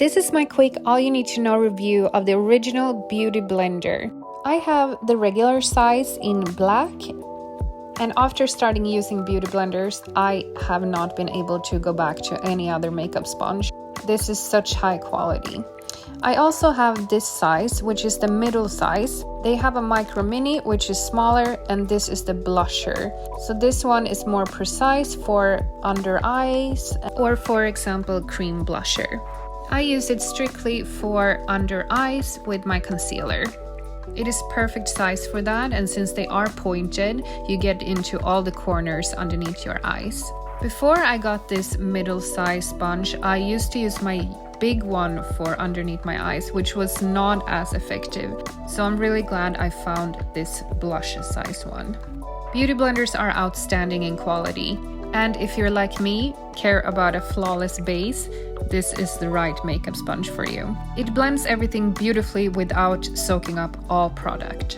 this is my quick all you need to know review of the original Beauty Blender. I have the regular size in black, and after starting using Beauty Blenders, I have not been able to go back to any other makeup sponge. This is such high quality. I also have this size, which is the middle size. They have a micro mini, which is smaller, and this is the blusher. So this one is more precise for under eyes or, for example, cream blusher. I use it strictly for under eyes with my concealer. It is perfect size for that, and since they are pointed, you get into all the corners underneath your eyes. Before I got this middle size sponge, I used to use my big one for underneath my eyes, which was not as effective. So I'm really glad I found this blush size one. Beauty blenders are outstanding in quality, and if you're like me, care about a flawless base, this is the right makeup sponge for you. It blends everything beautifully without soaking up all product.